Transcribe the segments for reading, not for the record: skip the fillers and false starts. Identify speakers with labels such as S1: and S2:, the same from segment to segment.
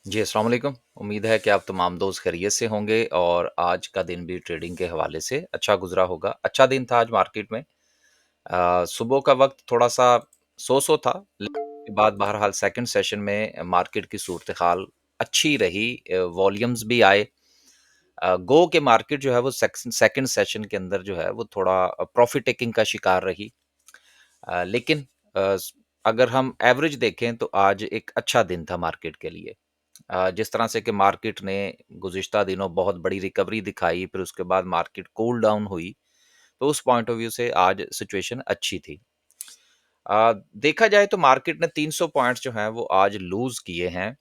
S1: जी, अस्सलाम वालेकुम। उम्मीद है कि आप तमाम दोस्त खैरियत से होंगे और आज का दिन भी ट्रेडिंग के हवाले से अच्छा गुज़रा होगा। अच्छा दिन था आज मार्केट में। सुबह का वक़्त थोड़ा-सा सो-सो था, लेकिन उसके बाद बहरहाल सेकंड सेशन में मार्केट की सूरत-ए-हाल अच्छी रही। वॉल्यूम्स भी आए। गो के मार्केट जो है वो सेकंड सेशन के अंदर जो है वो थोड़ा प्रॉफ़िट टेकिंग का शिकार रही। लेकिन अ, स अगर हम एवरेज देखें तो आज एक अच्छा दिन था मार्केट के लिए। जिस तरह से कि मार्केट ने गुज़िश्ता दिनों बहुत बड़ी रिकवरी दिखाई, फिर उसके बाद मार्केट कूल डाउन हुई, तो उस पॉइंट ऑफ व्यू से आज सिचुएशन अच्छी थी। देखा जाए तो मार्केट ने 300 पॉइंट्स जो हैं वो आज लूज़ किए हैं।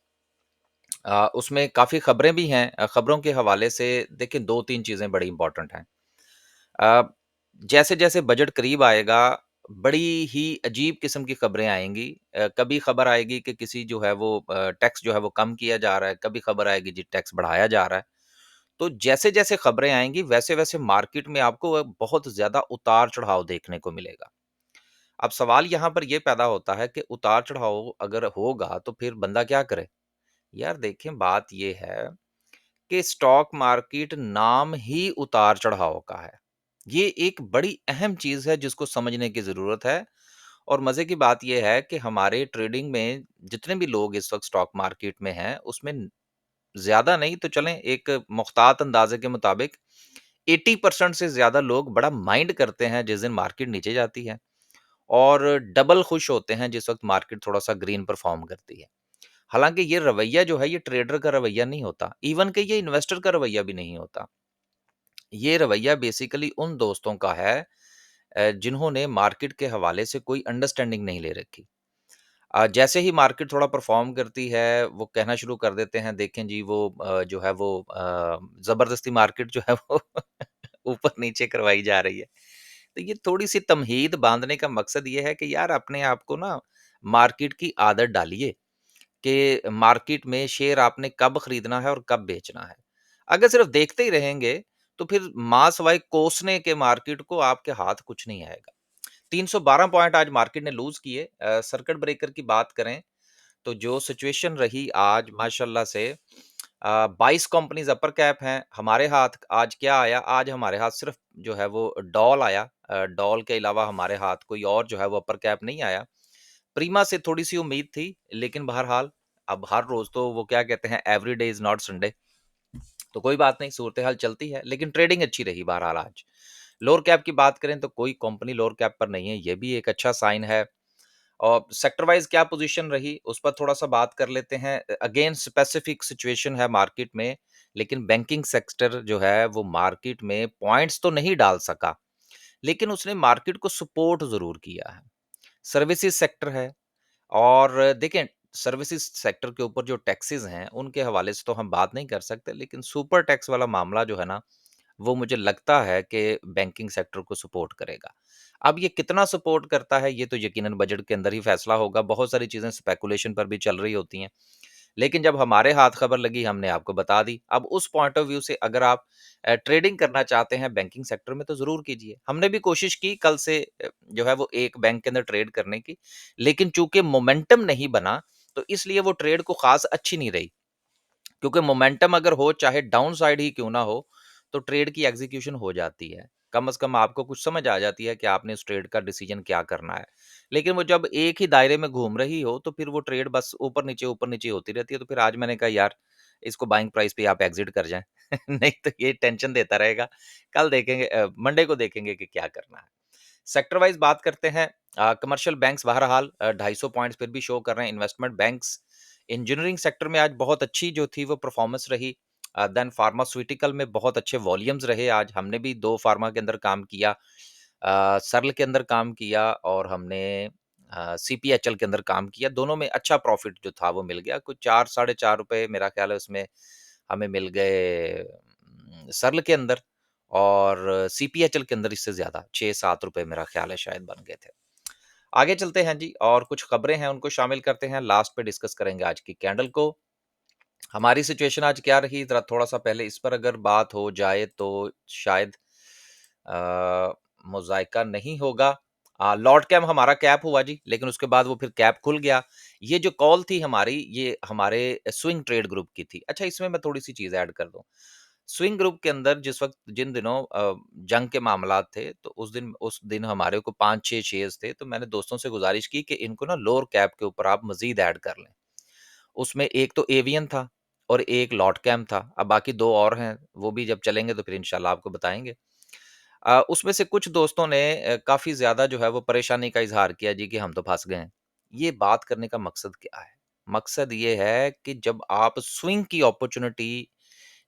S1: उसमें काफ़ी खबरें भी हैं। खबरों के हवाले से देखिए 2-3 चीज़ें बड़ी इम्पोर्टेंट हैं। अ, जैसे-जैसे बजट करीब आएगा, बड़ी ही अजीब किस्म की खबरें आएँगी। कभी खबर आएगी कि किसी जो है वो टैक्स जो है वो कम किया जा रहा है, कभी खबर आएगी जी टैक्स बढ़ाया जा रहा है। तो जैसे-जैसे खबरें आएँगी, वैसे-वैसे मार्केट में आपको बहुत ज़्यादा उतार-चढ़ाव देखने को मिलेगा। अब सवाल यहाँ पर ये पैदा होता है कि उतार-चढ़ाव अगर होगा, तो फिर बंदा क्या करे? यार देखें, बात ये है कि स्टॉक मार्केट नाम ही उतार-चढ़ाव का है। ये एक बड़ी अहम चीज़ है जिसको समझने की ज़रूरत है और मज़े की बात ये है कि हमारे ट्रेडिंग में जितने भी लोग इस वक़्त स्टॉक मार्केट में हैं, उसमें ज़्यादा नहीं तो चलें एक मुख्तात अंदाज़े के मुताबिक 80% से ज़्यादा लोग बड़ा माइंड करते हैं जिस दिन मार्केट नीचे जाती है और डबल खुश होते हैं जिस वक़्त मार्केट थोड़ा-सा ग्रीन परफ़ॉर्म करती है। हालाँकि ये रवैया जो है ये ट्रेडर का रवैया नहीं होता, इवन कि ये इन्वेस्टर का रवैया भी नहीं होता। ये रवैया बेसिकली उन दोस्तों का है जिन्होंने मार्केट के हवाले से कोई अंडरस्टैंडिंग नहीं ले रखी। जैसे ही मार्केट थोड़ा परफ़ॉर्म करती है, वो कहना शुरू कर देते हैं, देखें जी वो जो है वो ज़बरदस्ती मार्केट जो है वो ऊपर-नीचे करवाई जा रही है। तो ये थोड़ी-सी तमहीद बाँधने का मकसद ये है कि यार अपने आप को ना मार्केट की आदत डालिए कि मार्केट में शेयर आपने कब खरीदना है और कब बेचना है। अगर सिर्फ़ देखते ही रहेंगे, तो फिर माँ सवाए कोसने के मार्केट को आपके हाथ कुछ नहीं आएगा। 312 पॉइंट आज मार्केट ने लूज़ किए। सर्किट ब्रेकर की बात करें, तो जो सिचुएशन रही आज माशाल्लाह से 22 कंपनीज़ अपर कैप हैं। हमारे हाथ आज क्या आया? आज हमारे हाथ सिर्फ़ जो है वो डॉल आया। डॉल के अलावा हमारे हाथ कोई और जो है वो अपर कैप नहीं आया। प्रीमा से थोड़ी-सी उम्मीद थी, लेकिन बहरहाल अब हर रोज़ तो वो क्या कहते हैं every day is not Sunday. तो कोई बात नहीं, सूरत-ए-हाल चलती है, लेकिन ट्रेडिंग अच्छी रही बहरहाल आज। लोअर कैप की बात करें तो कोई कंपनी लोअर कैप पर नहीं है, ये भी एक अच्छा साइन है। और सेक्टर वाइज़ क्या पोज़ीशन रही, उस पर थोड़ा-सा बात कर लेते हैं। अगेन स्पेसिफिक सिचुएशन है मार्केट में, लेकिन बैंकिंग सेक्टर जो है वो मार्केट में पॉइंट्स तो नहीं डाल सका, लेकिन उसने मार्केट को सपोर्ट ज़रूर किया है। सर्विसेज़ सेक्टर है और देखें सर्विसेज़ सेक्टर के ऊपर जो टैक्सेज़ हैं, उनके हवाले से तो हम बात नहीं कर सकते, लेकिन सुपर टैक्स वाला मामला जो है ना, वो मुझे लगता है कि बैंकिंग सेक्टर को सपोर्ट करेगा। अब ये कितना सपोर्ट करता है, ये तो यकीनन बजट के अंदर ही फैसला होगा। बहुत सारी चीज़ें स्पेकुलेशन पर भी चल रही होती हैं। लेकिन जब हमारे हाथ खबर लगी, हमने आपको बता दी। अब उस पॉइंट ऑफ व्यू से अगर आप ट्रेडिंग करना चाहते हैं बैंकिंग सेक्टर में, तो ज़रूर कीजिए। हमने भी कोशिश की कल से जो है वो एक बैंक के अंदर ट्रेड करने की, लेकिन चूँकि मोमेंटम नहीं बना, तो इसलिए वो ट्रेड को ख़ास अच्छी नहीं रही। क्योंकि मोमेंटम अगर हो, चाहे डाउन साइड ही क्यों ना हो, तो ट्रेड की एग्ज़ीक्यूशन हो जाती है। कम से कम आपको कुछ समझ आ जाती है कि आपने उस ट्रेड का डिसीज़न क्या करना है। लेकिन वो जब एक ही दायरे में घूम रही हो, तो फिर वो ट्रेड बस ऊपर-नीचे होती रहती है। तो फिर आज मैंने कहा यार, इसको बाइंग प्राइस पे आप एग्ज़िट कर जाएँ। नहीं तो ये टेंशन देता रहेगा। कल देखेंगे मंडे को देखेंगे कि क्या करना है। सेक्टर वाइज़ बात करते हैं। कमर्शियल बैंक्स बहरहाल 250 पॉइंट्स फिर भी शो कर रहे हैं। इन्वेस्टमेंट बैंक्स, इंजीनियरिंग सेक्टर में आज बहुत अच्छी जो थी वो परफॉर्मेंस रही। देन फार्मास्यूटिकल में बहुत अच्छे वॉल्यूम्स रहे आज। हमने भी 2 फार्मा के अंदर काम किया। सर्ल के अंदर काम किया और हमने सीपीएचएल के अंदर काम किया। दोनों में अच्छा प्रॉफ़िट जो था वो मिल गया। कुछ 4 साढ़े 4 रुपए मेरा ख़्याल है उसमें हमें मिल गए सर्ल के अंदर और सीपीएचएल के अंदर इससे ज़्यादा 6-7 रुपए मेरा ख़्याल है शायद बन गए थे। आगे चलते हैं जी और कुछ खबरें हैं उनको शामिल करते हैं। लास्ट पे डिस्कस करेंगे आज की कैंडल को। हमारी सिचुएशन आज क्या रही? ज़रा थोड़ा-सा पहले इस पर अगर बात हो जाए तो शायद मुज़ायका नहीं होगा। लॉर्ड कैप हमारा कैप हुआ जी, लेकिन उसके बाद वो फिर कैप खुल गया। ये जो कॉल थी हमारी, ये हमारे स्विंग ट्रेड ग्रुप की थी। अच्छा, इसमें मैं थोड़ी-सी चीज़ ऐड कर दूँ। स्विंग ग्रुप के अंदर जिस वक़्त जिन दिनों जंग के मामलात थे, तो उस दिन हमारे को 5-6 शेयर्स थे, तो मैंने दोस्तों से गुज़ारिश की कि इनको ना लोअर कैप के ऊपर आप मज़ीद ऐड कर लें। उसमें एक तो एवियन था और एक लॉट कैम था। अब बाकी 2 और हैं, वो भी जब चलेंगे तो फिर इंशाल्लाह आपको बताएँगे। उसमें से कुछ दोस्तों ने काफ़ी ज़्यादा जो है वो परेशानी का इज़हार किया जी कि हम तो फँस गए हैं। ये बात करने का मकसद क्या है? मकसद ये है कि जब आप स्विंग की अपॉर्च्युनिटी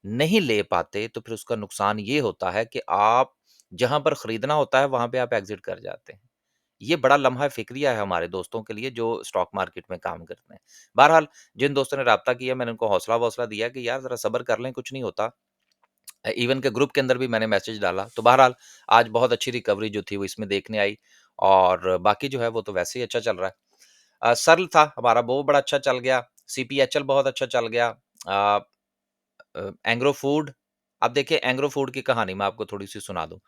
S1: नहीं ले पाते, तो फिर उसका नुकसान ये होता है कि आप जहाँ पर खरीदना होता है, वहाँ पे आप एग्ज़िट कर जाते हैं। ये बड़ा लम्हा फ़िक्रिया है हमारे दोस्तों के लिए जो स्टॉक मार्केट में काम करते हैं। बहरहाल, जिन दोस्तों ने राब्ता किया, मैंने उनको हौसला-वौसला दिया कि यार ज़रा सब्र कर लें, कुछ नहीं होता। इवन के ग्रुप के अंदर भी मैंने मैसेज डाला। तो बहरहाल, आज बहुत अच्छी रिकवरी जो थी वो इसमें देखने आई और बाकी जो है वो तो वैसे ही अच्छा चल रहा है। सर्ल था हमारा, वो बड़ा अच्छा चल गया। सीपीएचएल बहुत अच्छा चल गया। अ एंग्रो फूड, अब देखिए एंग्रो फूड की कहानी मैं आपको थोड़ी-सी सुना दूँ।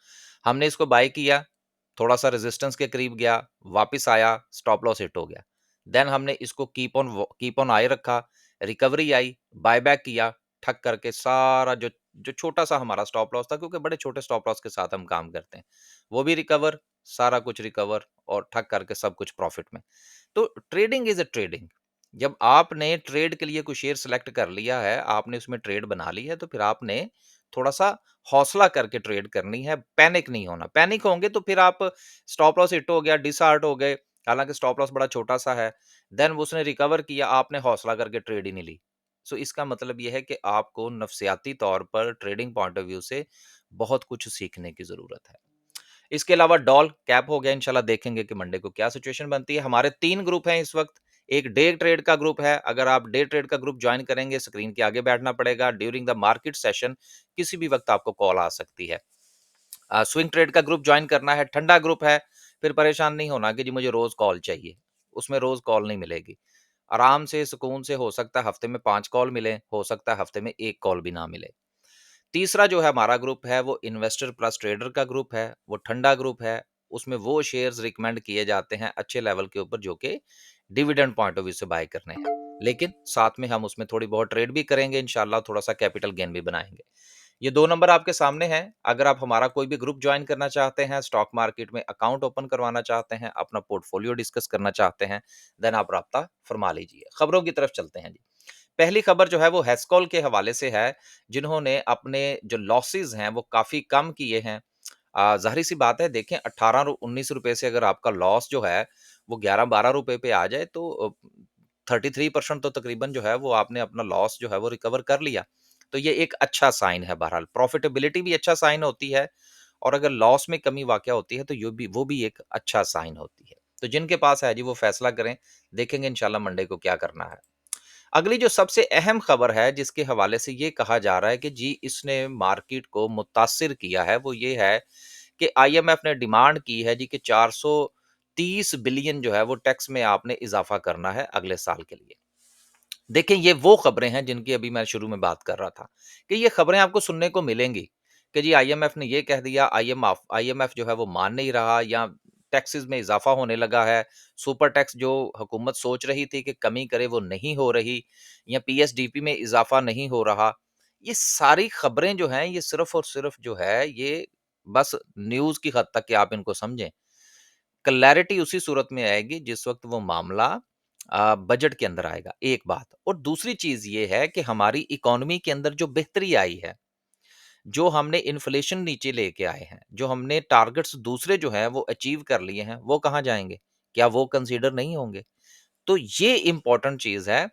S1: हमने इसको बाय किया, थोड़ा-सा रेजिस्टेंस के करीब गया, वापिस आया, स्टॉप लॉस हिट हो गया। देन हमने इसको कीप ऑन हाई रखा, रिकवरी आई, बायबैक किया, ठक करके सारा जो जो छोटा-सा हमारा स्टॉप लॉस था, क्योंकि बड़े छोटे स्टॉप लॉस के साथ हम काम करते हैं, वो भी रिकवर, सारा कुछ रिकवर और ठक करके सब कुछ प्रॉफिट में। तो ट्रेडिंग इज़ अ ट्रेडिंग। जब आपने ट्रेड के लिए कोई शेयर सेलेक्ट कर लिया है, आपने उसमें ट्रेड बना ली है, तो फिर आपने थोड़ा-सा हौसला करके ट्रेड करनी है, पैनिक नहीं होना। पैनिक होंगे तो फिर आप स्टॉप लॉस हिट हो गया, डिसहार्ट हो गए, हालाँकि स्टॉप लॉस बड़ा छोटा-सा है, देन उसने रिकवर किया, आपने हौसला करके ट्रेड ही नहीं ली। सो इसका मतलब ये है कि आपको नफ्सियाती तौर पर ट्रेडिंग पॉइंट ऑफ व्यू से बहुत कुछ सीखने की ज़रूरत है। इसके अलावा डॉल कैप हो गया, इंशाल्लाह देखेंगे कि मंडे को क्या सिचुएशन बनती है। हमारे 3 ग्रुप हैं इस वक़्त। एक डे ट्रेड का ग्रुप है, अगर आप डे ट्रेड का ग्रुप जॉइन करेंगे, स्क्रीन के आगे बैठना पड़ेगा। ड्यूरिंग द मार्केट सेशन किसी भी वक़्त आपको कॉल आ सकती है। स्विंग ट्रेड का ग्रुप जॉइन करना है, ठंडा ग्रुप है, फिर परेशान नहीं होना कि जी मुझे रोज़ कॉल चाहिए। उसमें रोज़ कॉल नहीं मिलेगी। आराम से, सुकून से हो सकता है हफ्ते में 5 कॉल मिलें, हो सकता है हफ्ते में 1 कॉल भी ना मिले। तीसरा जो है हमारा ग्रुप है वो इन्वेस्टर प्लस ट्रेडर का ग्रुप है, वो ठंडा ग्रुप है। उसमें वो शेयर्स रिकमेंड किए जाते हैं अच्छे लेवल के ऊपर जो कि डिविडेंड पॉइंट ऑफ व्यू से बाय करने हैं। लेकिन साथ में हम उसमें थोड़ी बहुत ट्रेड भी करेंगे, इंशाल्लाह थोड़ा-सा कैपिटल गेन भी बनाएँगे। ये 2 नंबर आपके सामने हैं। अगर आप हमारा कोई भी ग्रुप जॉइन करना चाहते हैं, स्टॉक मार्केट में अकाउंट ओपन करवाना चाहते हैं, अपना पोर्टफोलियो डिस्कस करना चाहते हैं, देन आप राब्ता फरमा लीजिए। खबरों की तरफ चलते हैं जी। पहली खबर जो है वो हेस्कॉल के हवाले से है, जिन्होंने अपने जो लॉसेस हैं वो काफ़ी कम किए हैं। ज़ाहिर-सी बात है, देखें 18 रु 19 रुपए से अगर आपका लॉस जो है वो 11-12 रुपए पे आ जाए, तो 33% तो तकरीबन जो है वो आपने अपना लॉस जो है वो रिकवर कर लिया। तो ये एक अच्छा साइन है बहरहाल। प्रॉफिटेबिलिटी भी अच्छा साइन होती है और अगर लॉस में कमी वाक़या होती है तो यो भी वो भी एक अच्छा साइन होती है। तो जिनके पास है जी वो फैसला करें, देखेंगे इंशाल्लाह मंडे को क्या करना है। अगली जो सबसे अहम खबर है जिसके हवाले से ये कहा जा रहा है कि जी इसने मार्केट को मुतासिर किया है, वो ये है कि आईएमएफ ने डिमांड की है जी कि 430 बिलियन जो है वो टैक्स में आपने इजाफा करना है अगले साल के लिए। देखें, ये वो खबरें हैं जिनकी अभी मैं शुरू में बात कर रहा था कि ये खबरें आपको सुनने को मिलेंगी कि जी आईएमएफ ने ये कह दिया, आईएमएफ जो है वो मान नहीं रहा, या टैक्सेस में इजाफा होने लगा है, सुपर टैक्स जो हुकूमत सोच रही थी कि कमी करे वो नहीं हो रही, या पीएसडीपी में इजाफा नहीं हो रहा। ये सारी खबरें जो हैं ये सिर्फ और सिर्फ जो है ये बस न्यूज़ की हद तक कि आप इनको समझें। क्लैरिटी उसी सूरत में आएगी जिस वक़्त वो मामला बजट के अंदर आएगा, एक बात। और दूसरी चीज़ ये है कि हमारी इकोनॉमी के अंदर जो बेहतरी आई है, जो हमने इन्फ्लेशन नीचे लेके आए हैं, जो हमने टारगेट्स दूसरे जो हैं वो अचीव कर लिए हैं, वो कहाँ जाएँगे? क्या वो कंसीडर नहीं होंगे? तो ये इम्पोर्टेंट चीज़ है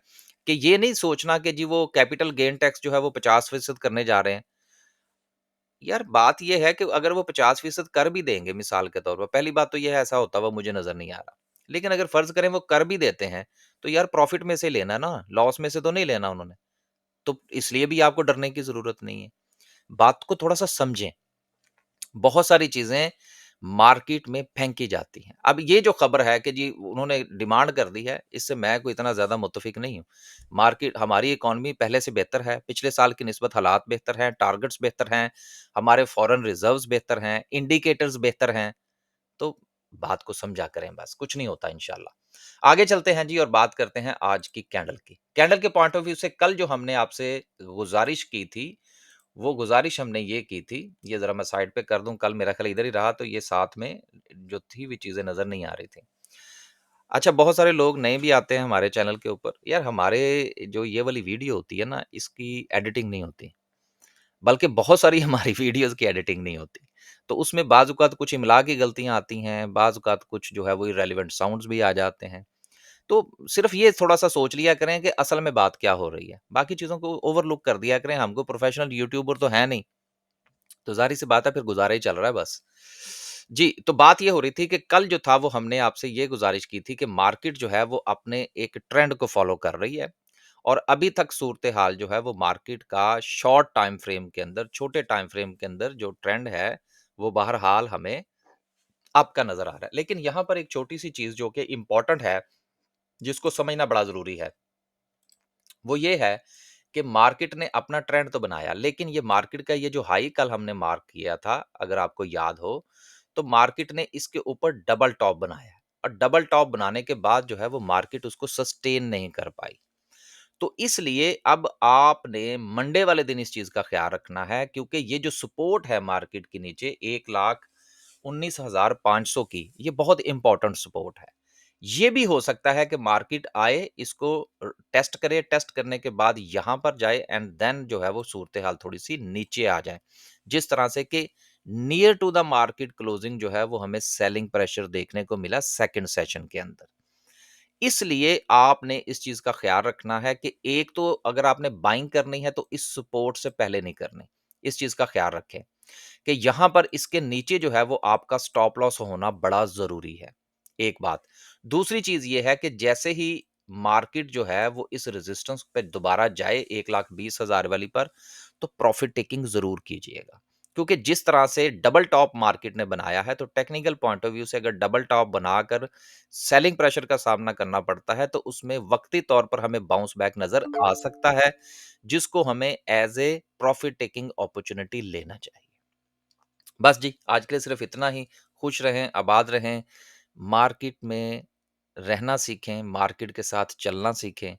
S1: कि ये नहीं सोचना कि जी वो कैपिटल गेन टैक्स जो है वो 50% करने जा रहे हैं। यार बात ये है कि अगर वो 50% कर भी देंगे मिसाल के तौर पर, पहली बात तो ये है ऐसा होता हुआ मुझे नज़र नहीं आ रहा। लेकिन अगर फ़र्ज़ करें वो कर भी देते हैं, तो यार प्रॉफ़िट में से लेना ना, लॉस में से तो नहीं लेना उन्होंने। तो इसलिए भी आपको डरने की ज़रूरत नहीं है। बात को थोड़ा-सा समझें। बहुत सारी चीज़ें मार्केट में फेंकी जाती हैं। अब ये जो खबर है कि जी उन्होंने डिमांड कर दी है, इससे मैं कोई इतना ज़्यादा मुत्तफ़िक नहीं हूँ। मार्केट हमारी इकॉनमी पहले से बेहतर है, पिछले साल की निस्बत हालात बेहतर हैं, टारगेट्स बेहतर हैं, हमारे फ़ॉरेन रिज़र्व्स बेहतर हैं, इंडिकेटर्स बेहतर हैं। तो बात को समझा करें बस, कुछ नहीं होता इंशाल्लाह। आगे चलते हैं जी और बात करते हैं आज की कैंडल की। कैंडल के पॉइंट ऑफ व्यू से कल जो हमने आपसे गुज़ारिश की थी, वो गुज़ारिश हमने ये की थी, ये ज़रा मैं साइड पे कर दूँ, कल मेरा ख़्याल इधर ही रहा तो ये साथ में जो थी वो चीज़ें नज़र नहीं आ रही थी। अच्छा, बहुत सारे लोग नए भी आते हैं हमारे चैनल के ऊपर। यार हमारे जो ये वाली वीडियो होती है ना, इसकी एडिटिंग नहीं होती। बल्कि बहुत सारी हमारी वीडियोज़ की एडिटिंग नहीं होती। तो उसमें बाज़-औक़ात कुछ इम्ला की गलतियाँ आती हैं, बाज़-औक़ात कुछ जो है वो इर्रेलेवेंट साउंड्स भी आ जाते हैं। तो सिर्फ़ ये थोड़ा-सा सोच लिया करें कि असल में बात क्या हो रही है। बाकी चीज़ों को ओवरलुक कर दिया करें, हम कोई प्रोफ़ेशनल यूट्यूबर तो हैं नहीं। तो ज़ाहिर-सी बात है फिर गुज़ारा ही चल रहा है बस। जी, तो बात ये हो रही थी कि कल जो था वो हमने आपसे ये गुज़ारिश की थी कि मार्केट जो है वो अपने एक ट्रेंड को फ़ॉलो कर रही है और अभी तक सूरत-ए-हाल जो है वो मार्केट का शॉर्ट टाइम फ्रेम के अंदर, छोटे टाइम फ्रेम के अंदर जो ट्रेंड है, वो बहरहाल हमें अप का नज़र आ रहा है। लेकिन यहाँ पर एक छोटी-सी चीज़ जो कि इम्पोर्टेंट है, जिसको समझना बड़ा ज़रूरी है, वो ये है कि मार्केट ने अपना ट्रेंड तो बनाया, लेकिन ये मार्केट का ये जो हाई कल हमने मार्क किया था, अगर आपको याद हो, तो मार्केट ने इसके ऊपर डबल टॉप बनाया है और डबल टॉप बनाने के बाद जो है वो मार्केट उसको सस्टेन नहीं कर पाई। तो इसलिए अब आपने मंडे वाले दिन इस चीज़ का ख़्याल रखना है क्योंकि ये जो सपोर्ट है मार्केट के नीचे 1,19,500 की, ये बहुत इम्पोर्टेंट सपोर्ट है। ये भी हो सकता है कि मार्केट आए, इसको टेस्ट करे, टेस्ट करने के बाद यहाँ पर जाए एंड देन जो है वो सूरत-ए-हाल थोड़ी-सी नीचे आ जाए। जिस तरह से कि near to the market closing जो है वो हमें सेलिंग प्रेशर देखने को मिला सेकंड सेशन के अंदर। इसलिए आपने इस चीज़ का ख़्याल रखना है कि एक तो अगर आपने बाइंग करनी है तो इस सपोर्ट से पहले नहीं करनी। इस चीज़ का ख़्याल रखें कि यहाँ पर इसके नीचे जो है वो आपका स्टॉप लॉस होना बड़ा ज़रूरी है, एक बात। दूसरी चीज़ ये है कि जैसे ही मार्केट जो है वो इस रेजिस्टेंस पे दोबारा जाए 1,20,000 वाली पर, तो प्रॉफ़िट टेकिंग ज़रूर कीजिएगा। क्योंकि जिस तरह से डबल टॉप मार्केट ने बनाया है, तो टेक्निकल पॉइंट ऑफ व्यू से अगर डबल टॉप बनाकर सेलिंग प्रेशर का सामना करना पड़ता है, तो उसमें वक़्ती तौर पर हमें बाउंस बैक नज़र आ सकता है, जिसको हमें as a profit taking opportunity लेना चाहिए। बस जी, आज के लिए सिर्फ़ इतना ही। खुश रहें, आबाद रहें, मार्केट में रहना सीखें, मार्केट के साथ चलना सीखें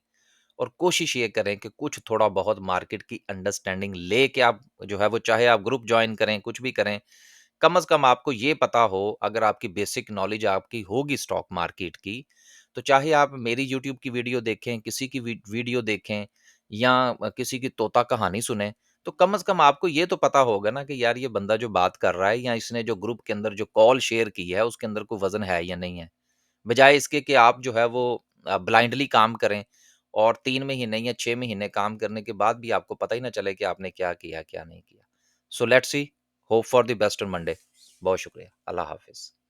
S1: और कोशिश ये करें कि कुछ थोड़ा बहुत मार्केट की अंडरस्टैंडिंग लेके आप जो है वो चाहे आप ग्रुप जॉइन करें, कुछ भी करें, कम से कम आपको ये पता हो अगर आपकी बेसिक नॉलेज आपकी होगी स्टॉक मार्केट की, तो चाहे आप मेरी यूट्यूब की वीडियो देखें, किसी की वीडियो देखें या किसी की तोता कहानी सुनें, तो कम से कम आपको ये तो पता होगा ना कि यार ये बंदा जो बात कर रहा है या इसने जो ग्रुप के अंदर जो कॉल शेयर की है, उसके अंदर कोई वज़न है या नहीं है। बजाए इसके कि आप जो है वो ब्लाइंडली काम करें और 3 महीने या 6 महीने काम करने के बाद भी आपको पता ही ना चले कि आपने क्या किया, क्या नहीं किया। So let's see, hope for the best on Monday. बहुत शुक्रिया। अल्लाह हाफ़िज़।